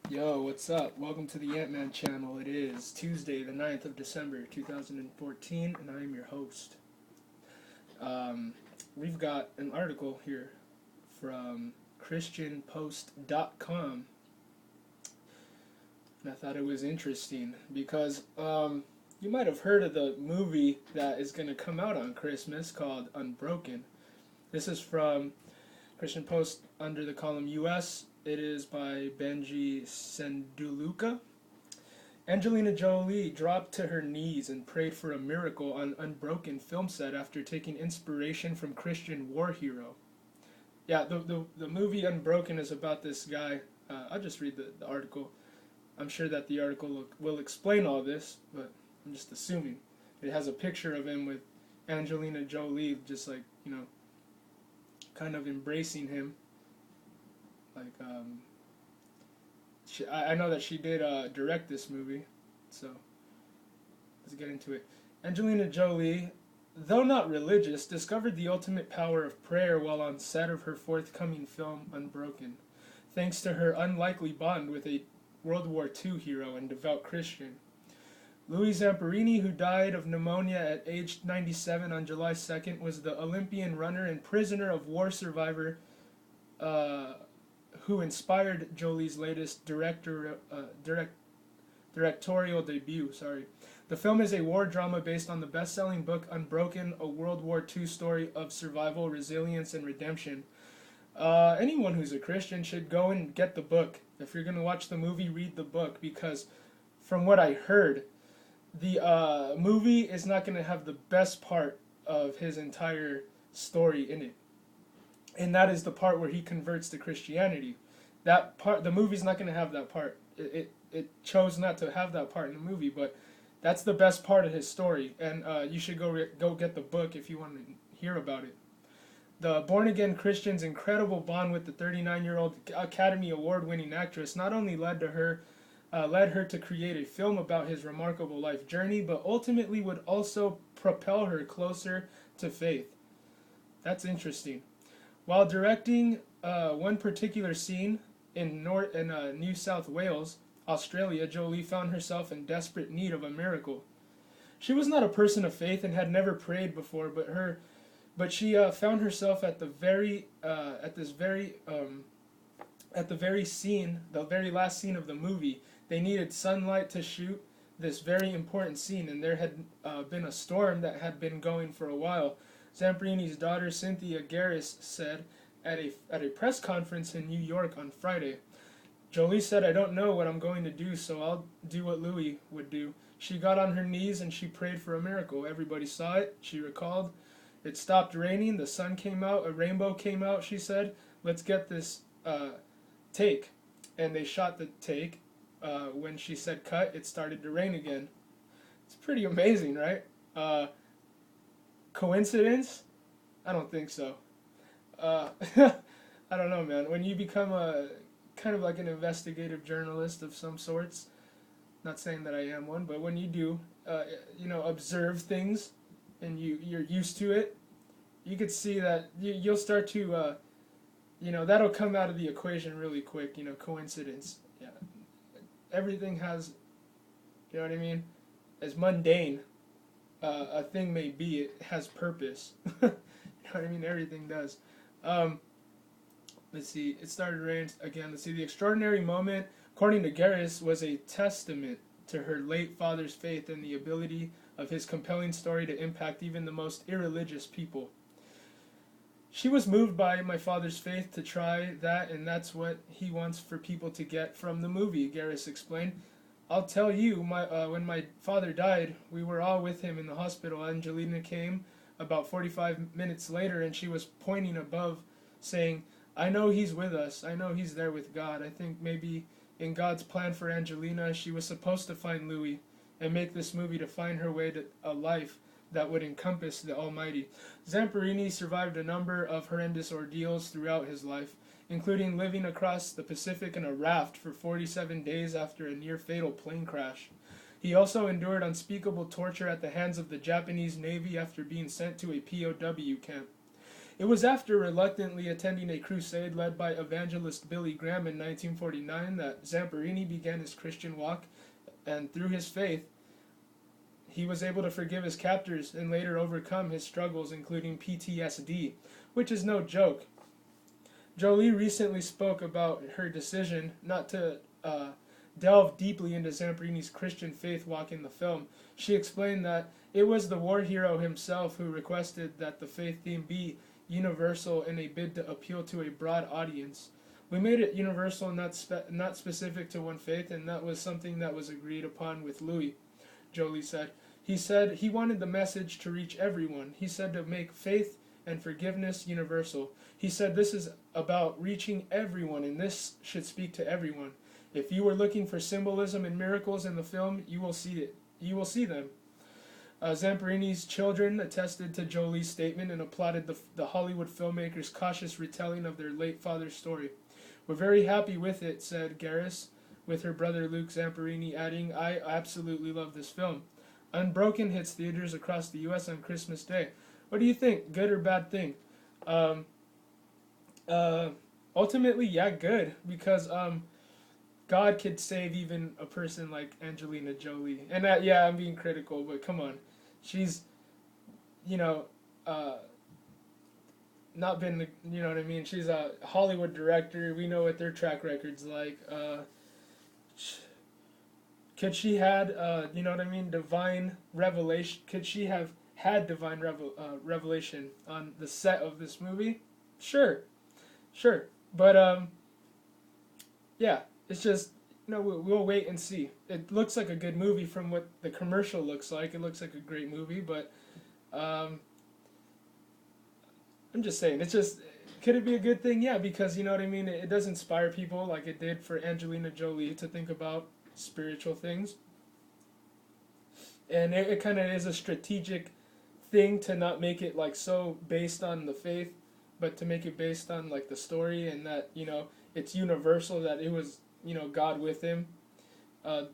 Yo, what's up? Welcome to the Ant-Man channel. It is Tuesday, the 9th of December, 2014, and I am your host. We've got an article here from ChristianPost.com, and I thought it was interesting because you might have heard of the movie that is going to come out on Christmas called Unbroken. This is from Christian Post under the column US. It is by Benji Senduluka. Angelina Jolie dropped to her knees and prayed for a miracle on Unbroken film set after taking inspiration from Christian war hero. Yeah, the movie Unbroken is about this guy. I'll just read the article. I'm sure that the article will explain all this, but I'm just assuming. It has a picture of him with Angelina Jolie just like, kind of embracing him. I know that she did direct this movie, so let's get into it. Angelina Jolie, though not religious, discovered the ultimate power of prayer while on set of her forthcoming film Unbroken, thanks to her unlikely bond with a World War II hero and devout Christian. Louis Zamperini, who died of pneumonia at age 97 on July 2nd, was the Olympian runner and prisoner of war survivor who inspired Jolie's latest directorial debut. The film is a war drama based on the best-selling book Unbroken, a World War II story of survival, resilience, and redemption. Anyone who's a Christian should go and get the book. If you're going to watch the movie, read the book, because from what I heard, the movie is not going to have the best part of his entire story in it. And that is the part where he converts to Christianity. That part, the movie's not going to have that part. It chose not to have that part in the movie, but that's the best part of his story. And you should go get the book if you want to hear about it. The born-again Christian's incredible bond with the 39-year-old Academy Award-winning actress not only led her to create a film about his remarkable life journey, but ultimately would also propel her closer to faith. That's interesting. While directing one particular scene in New South Wales, Australia, Jolie found herself in desperate need of a miracle. She was not a person of faith and had never prayed before, but she found herself at the very last scene of the movie. They needed sunlight to shoot this very important scene, and there had been a storm that had been going for a while. Zamperini's daughter Cynthia Garris said at a press conference in New York on Friday, "Jolie said, 'I don't know what I'm going to do, so I'll do what Louis would do.' She got on her knees and she prayed for a miracle. Everybody saw it," she recalled. "It stopped raining, the sun came out, a rainbow came out," she said. "Let's get this take." And they shot the take. When she said cut, it started to rain again. It's pretty amazing, right? Coincidence? I don't think so. I don't know, man. When you become a kind of like an investigative journalist of some sorts, not saying that I am one, but when you do, observe things and you're used to it, you could see that you'll start to, that'll come out of the equation really quick. Coincidence. Yeah, everything has, you know what I mean? As mundane a thing may be, it has purpose. You know what I mean? Everything does. Let's see. It started raining again. Let's see. The extraordinary moment, according to Garris, was a testament to her late father's faith and the ability of his compelling story to impact even the most irreligious people. "She was moved by my father's faith to try that, and that's what he wants for people to get from the movie," Garris explained. "I'll tell you, when my father died, we were all with him in the hospital. Angelina came about 45 minutes later, and she was pointing above, saying, 'I know he's with us. I know he's there with God.' I think maybe in God's plan for Angelina, she was supposed to find Louis and make this movie to find her way to a life that would encompass the Almighty." Zamperini survived a number of horrendous ordeals throughout his life, including living across the Pacific in a raft for 47 days after a near-fatal plane crash. He also endured unspeakable torture at the hands of the Japanese Navy after being sent to a POW camp. It was after reluctantly attending a crusade led by evangelist Billy Graham in 1949 that Zamperini began his Christian walk, and through his faith, he was able to forgive his captors and later overcome his struggles, including PTSD, which is no joke. Jolie recently spoke about her decision not to delve deeply into Zamperini's Christian faith walk in the film. She explained that it was the war hero himself who requested that the faith theme be universal in a bid to appeal to a broad audience. We made it universal, not specific to one faith, and that was something that was agreed upon with Louis, Jolie said. He said he wanted the message to reach everyone. He said to make faith and forgiveness universal. He said this is about reaching everyone, and this should speak to everyone. If you were looking for symbolism and miracles in the film, you will see it. You will see them. Zamperini's children attested to Jolie's statement and applauded the Hollywood filmmaker's cautious retelling of their late father's story. We're very happy with it, said Garris, with her brother Luke Zamperini adding, I absolutely love this film. Unbroken hits theaters across the U.S. on Christmas Day. What do you think? Good or bad thing? Ultimately, yeah, good. Because God could save even a person like Angelina Jolie. And yeah, I'm being critical, but come on. She's, not been, you know what I mean? She's a Hollywood director. We know what their track record's like. Could she had, divine revelation? Could she have had divine revelation on the set of this movie? Sure. But, yeah, it's just, we'll wait and see. It looks like a good movie from what the commercial looks like. It looks like a great movie, but I'm just saying, it's just, could it be a good thing? Yeah, because, you know what I mean? It does inspire people like it did for Angelina Jolie to think about spiritual things. And it kind of is a strategic thing to not make it like so based on the faith, but to make it based on like the story, and that, it's universal, that it was, God with him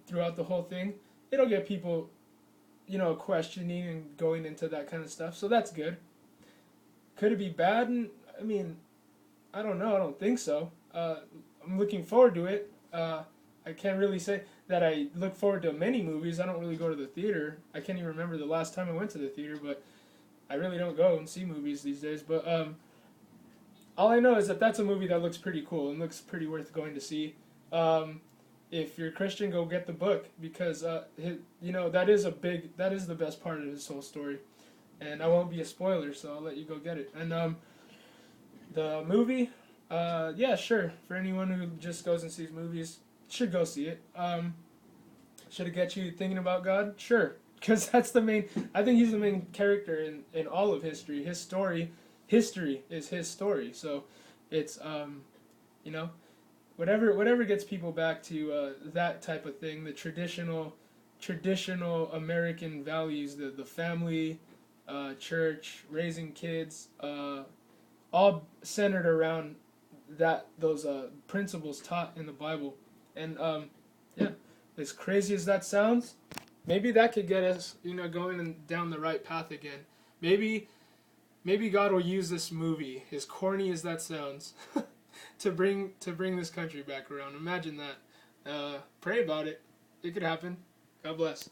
throughout the whole thing. It'll get people, questioning and going into that kind of stuff. So that's good. Could it be bad? I mean, I don't know. I don't think so. I'm looking forward to it. I can't really say that I look forward to many movies. I don't really go to the theater. I can't even remember the last time I went to the theater, but I really don't go and see movies these days. But all I know is that that's a movie that looks pretty cool and looks pretty worth going to see. If you're Christian, go get the book, because that is the best part of his whole story. And I won't be a spoiler, so I'll let you go get it. And the movie, yeah, sure. For anyone who just goes and sees movies, should go see it. Should it get you thinking about God? Sure. Because that's the main, I think he's the main character in all of history. His story, history is his story. So it's, whatever gets people back to that type of thing, the traditional American values, the family, church, raising kids, all centered around those principles taught in the Bible. And yeah, as crazy as that sounds, maybe that could get us, going down the right path again. Maybe God will use this movie, as corny as that sounds, to bring this country back around. Imagine that. Pray about it. It could happen. God bless.